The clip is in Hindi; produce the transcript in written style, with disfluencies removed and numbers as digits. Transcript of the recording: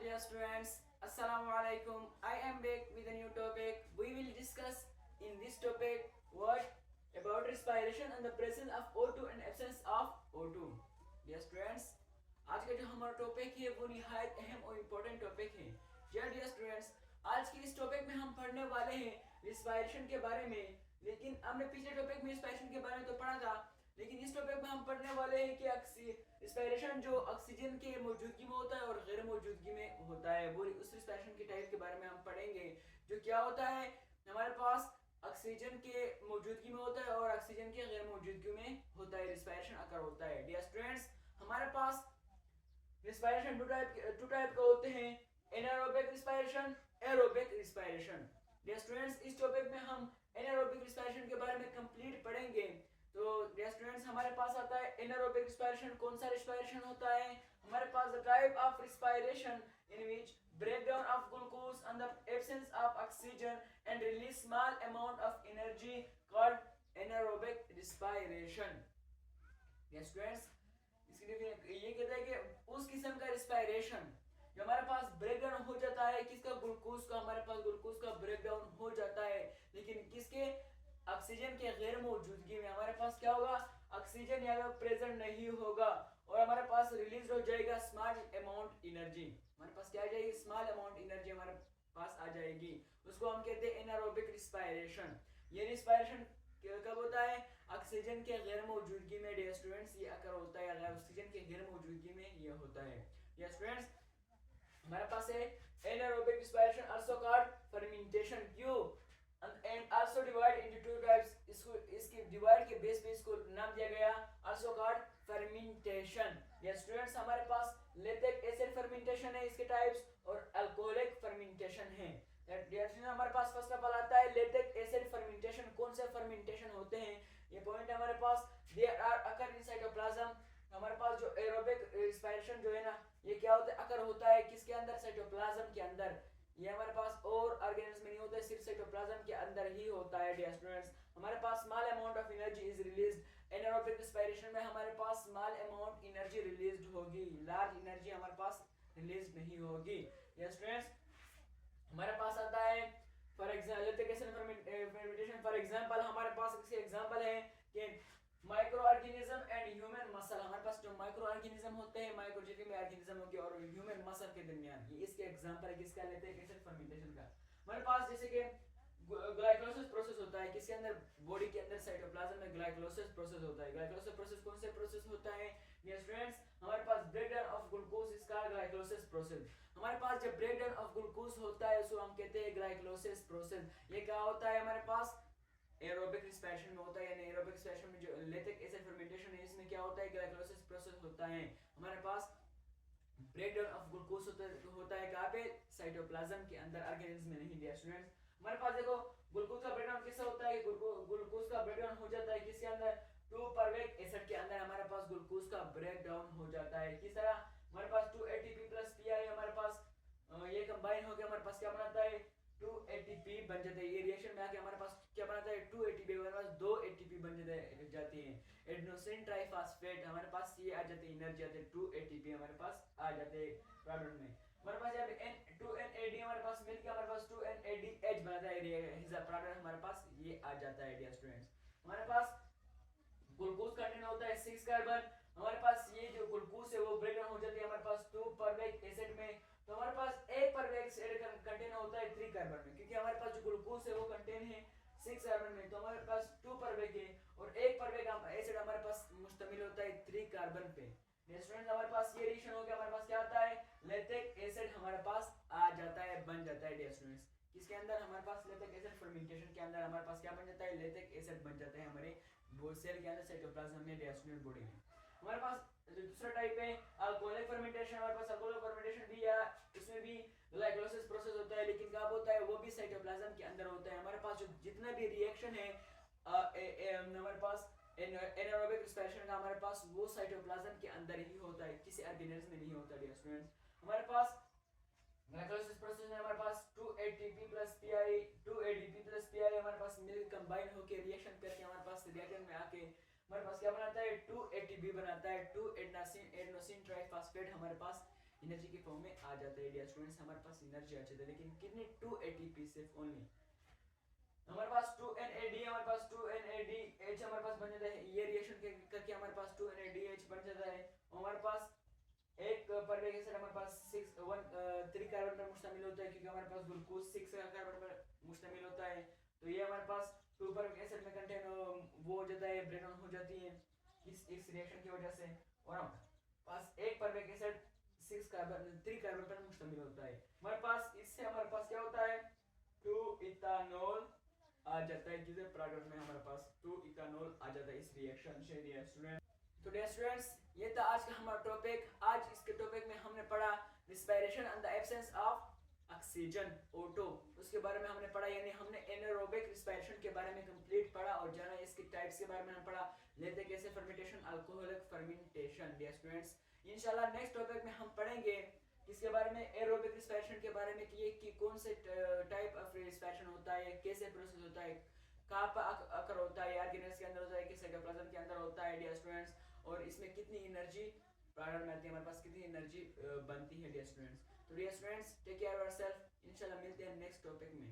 dear students, Assalamu alaikum. I am back with a new topic. We will discuss in this topic what about respiration and the presence of O2 and absence of O2. Dear students, आज का जो हमारा टॉपिक है वो निहायत अहम और इम्पोर्टेंट टॉपिक है। डियर स्टूडेंट्स, आज के इस टॉपिक में हम पढ़ने वाले हैं रिस्पायरेशन के बारे में। लेकिन हमने पिछले टॉपिक में रिस्पायरेशन के बारे में तो पढ़ा था, लेकिन इस टॉपिक में हम पढ़ने वाले हैं कि रिस्पायरेशन जो ऑक्सीजन के मौजूदगी में होता है और गैर मौजूदगी में होता है, वो उस रिस्पायरेशन के टाइप के बारे में हम पढ़ेंगे। जो क्या होता है, हमारे पास ऑक्सीजन के मौजूदगी में होता है और ऑक्सीजन के गैर मौजूदगी में होता है, रिस्पायरेशन अकर होता है। डियर स्टूडेंट्स, हमारे पास रिस्पायरेशन टू टाइप का होते हैं, anaerobic respiration, aerobic respiration. Dear students, इस टॉपिक में हम एनारोबिक रिस्पायरेशन के बारे में कंप्लीट पढ़ेंगे। तो डियर स्टूडेंट्स, हमारे पास आता है एनारोबिक रिस्पायरेशन। कौन सा रिस्पायरेशन होता है? हमारे पास the type of respiration in which breakdown of glucose and the absence of oxygen and release small amount of energy called anaerobic respiration. Yes students, इसके ये कहता है कि उस किस्म का रिस्पायरेशन जो हमारे पास ब्रेकडाउन हो जाता है, किसका? ग्लूकोज का। हमारे पास ग्लूकोज का ब्रेकडाउन हो जाता है, लेकिन किसके? ऑक्सीजन के गैर मौजूदगी में। हमारे पास क्या होगा? ऑक्सीजन यहाँ पे प्रेजेंट नहीं होगा और हमारे पास रिलीज हो जाएगा स्मॉल अमाउंट एनर्जी। हमारे पास क्या आ जाएगी? स्मॉल अमाउंट एनर्जी हमारे पास आ जाएगी। उसको हम कहते हैं एनारोबिक रिस्पायरेशन। ये रिस्पायरेशन कब होता है? ऑक्सीजन के गैर मौजूदगी में। डियर स्टूडेंट्स, ये अकर होता है अगर ऑक्सीजन के गैर मौजूदगी में ये होता है। डियर स्टूडेंट्स, हमारे पास है anaerobic respiration also called fermentation. क्यों? and also divide into two types. इसके डिवाइड के बेस पे इसको नाम दिया गया also called fermentation. ये स्टूडेंट्स, हमारे पास लैक्टिक एसिड फर्मेंटेशन है इसके टाइप्स और अल्कोहलिक फर्मेंटेशन है। हमारे पास फर्स्ट ऑफ ऑल आता है लैक्टिक एसिड फर्मेंटेशन। कौन से फर्मेंटेशन होते हैं? ये पॉइंट है हमारे पास। There are occur in cytoplasm. हमारे पास जो एरोबिक रिस्पायरेशन जो है ना, ये क्या होता है? अकर होता है किसके अंदर? साइटोप्लाज्म के अंदर। ये हमारे पास और ऑर्गेनिज्म में नहीं होता है, सिर्फ साइटोप्लाज्म के अंदर ही होता है। डियर स्टूडेंट्स, हमारे पास small amount of energy is released. Anaerobic respiration में हमारे पास स्मॉल अमाउंट एनर्जी रिलीज्ड होगी, लार्ज एनर्जी हमारे पास रिलीज नहीं होगी। डियर स्टूडेंट्स, हमारे पास आता है फॉर एग्जांपल फॉर एग्जांपल हमारे पास इसके एग्जांपल है कि micro organism and human muscle. हमारे पास जो माइक्रो ऑर्गेनिज्म होते हैं, माइक्रोजीवी में ऑर्गेनिज्म होके और ह्यूमन मसल के दरमियान, ये इसके एग्जांपल है। किसका लेते हैं? एसिड फर्मेंटेशन का। हमारे पास जैसे कि ग्लाइकोलाइसिस प्रोसेस होता है किसके अंदर? बॉडी के अंदर साइटोप्लाज्म में ग्लाइकोलाइसिस प्रोसेस होता है। ग्लाइकोलाइसिस प्रोसेस कौन से प्रोसेस होता है? डियर स्टूडेंट्स, हमारे पास ब्रेकडाउन ऑफ ग्लूकोज इसका ग्लाइकोलाइसिस प्रोसेस। हमारे पास जब ब्रेकडाउन ऑफ ग्लूकोज होता है उसको हम कहते हैं ग्लाइकोलाइसिस प्रोसेस। ये क्या होता है? हमारे पास एरोबिक रिस्पायरेशन में होता है। यानी एरोबिक रिस्पायरेशन में जो लैक्टिक एसिड फर्मेंटेशन है, इसमें क्या होता है? ग्लाइकोलाइसिस प्रोसेस होता है। हमारे पास ब्रेकडाउन ऑफ ग्लूकोज होता है कहाँ पे? साइटोप्लाज्म के अंदर, ऑर्गेनिज्म में नहीं। डियर स्टूडेंट्स, हमारे पास देखो ग्लूकोज का ब्रेकडाउन किससे होता है? ग्लूकोज का ब्रेकडाउन हो जाता है किसके अंदर? 2 परवेक एसिड के अंदर हमारे पास ग्लूकोज का ब्रेकडाउन हो जाता है। किस तरह? हमारे पास 2 ATP प्लस PI हमारे पास ये कंबाइन होकर हमारे पास क्या बनाता है? 2 ATP बन जाते हैं। ये रिएक्शन में आके हमारे पास क्या बनाता है? 2 ATP। हमारे पास 2 ATP बन जाती हैं। एडेनोसिन ट्राइफॉस्फेट हमारे पास ये आ जाते हैं, एनर्जी आते हैं 2 ATP हमारे पास आ जाते हैं प्रोडक्ट में। हमारे पास यहाँ पे 2NAD हमारे पास मिलकर हमारे पास 2NADH बनता है, हिस्सा प्रोडक्ट हमारे पास ये आ जाता है। डियर स्टूडेंट्स, हमारे पास ग्लूकोज कंटेंट होता है 6 कार्बन। हमारे पास ये जो ग्लूकोज है वो ब्रेकडाउन हो जाती है हमारे पास 2 परवेक एसिड में। तो हमारे पास एक परवेक एसिड कंटेन होता है 3 कार्बन में, क्योंकि हमारे पास जो ग्लूकोज है वो कंटेन है 6 कार्बन में। तो हमारे पास 2 परवेक है और एक परवेक एसिड हमारे पास मुश्तमिल होता है 3 कार्बन पे। स्टूडेंट्स, हमारे पास ये रिएक्शन हो गया, हमारे पास क्या आता है? लैक्टिक एसिड हमारे पास आ जाता है, बन जाता है। डियर स्टूडेंट्स, किसके अंदर? हमारे पास लैक्टिक एसिड फर्मेंटेशन के अंदर हमारे पास क्या बन जाता है? लैक्टिक एसिड बन जाता है हमारे सेल के अंदर, साइटोप्लाज्म में, डियर स्टूडेंट बॉडी में। हमारे पास जो दूसरा टाइप है अल्कोहलिक फर्मेंटेशन। हमारे पास अल्कोहलिक फर्मेंटेशन भी या इसमें भी ग्लाइकोलाइसिस प्रोसेस होता है, लेकिन कब होता है? वो भी साइटोप्लाज्म के अंदर होता है। हमारे पास जो जितना भी रिएक्शन है हमारे पास एनारोबिक रिस्पायरेशन का, हमारे पास वो साइटोप्लाज्म के अंदर ही होता है, किसी ऑर्गेनिज्म में नहीं होता। डियर स्टूडेंट्स, हमारे पास ग्लाइकोलाइसिस प्रोसेस में हमारे पास 2 ATP plus PI 2 ADP plus PI हमारे पास मिल कंबाइन होकर रिएक्शन करके हमारे पास रिएक्टेंट में आके हमारे पास क्या बनाता है? 2 ATP बनाता है, 2 एडेनोसिन ट्राइफॉस्फेट हमारे पास एनर्जी के फॉर्म में आ जाता है डियर स्टूडेंट्स, हमारे पास एनर्जी आ जाती है, लेकिन कितनी 2 एटीपी सिर्फ ओनली। हमारे पास 2 NAD, हमारे पास 2 NADH हमारे पास बन जाता है, ये रिएक्शन करके हमारे पास 2 NADH बन जाता है। हमारे पास एक परवेग एसिड हमारे पास 3 कार्बन पर मुश्तमिल होता है, क्योंकि हमारे पास ग्लूकोज 6 कार्बन पर मुश्तमिल होता है, तो ये हमारे पास 2 परवेग एसिड में कंटेन वो हो जाता है, ब्रेकडाउन हो जाती है इस रिएक्शन की वजह से। और हमारे पास एक परवेग एसिड 3 कार्बन पर मुश्तमिल होता है। हमारे पास इससे हमारे पास क्या होता है, 2 इथानॉल आ जाता है, जिससे प्रोडक्ट में हमारे पास 2 इथानॉल आ जाता है इस रिएक्शन से डियर स्टूडेंट। तो डियर स्टूडेंट्स, ये था आज का हमारा टॉपिक। आज इसके टॉपिक में हमने पढ़ा respiration in the absence of oxygen O2, उसके बारे में हमने पढ़ा, यानी हमने एनारोबिक रिस्पायरेशन के बारे में कंप्लीट पढ़ा और जाना इसके टाइप्स के बारे में हमने पढ़ा, लेते कैसे fermentation, alcoholic fermentation. Dear students, इंशाल्लाह नेक्स्ट टॉपिक में हम पढ़ेंगे इसके बारे में, एरोबिक रिस्पायरेशन के बारे में, कि ये कि कौन से टाइप ऑफ रिस्पायरेशन होता है, कैसे प्रोसेस होता है, कहाँ पर अकर होता है, ऑर्गेनेल्स के अंदर होता है कि साइटोप्लाज्म के अंदर होता है डियर स्टूडेंट्स, और इसमें कितनी एनर्जी प्रोडक्ट में आती है, हमारे पास कितनी एनर्जी बनती है डियर स्टूडेंट्स। तो dear students, take care yourself, इंशाल्लाह मिलते हैं नेक्स्ट टॉपिक में।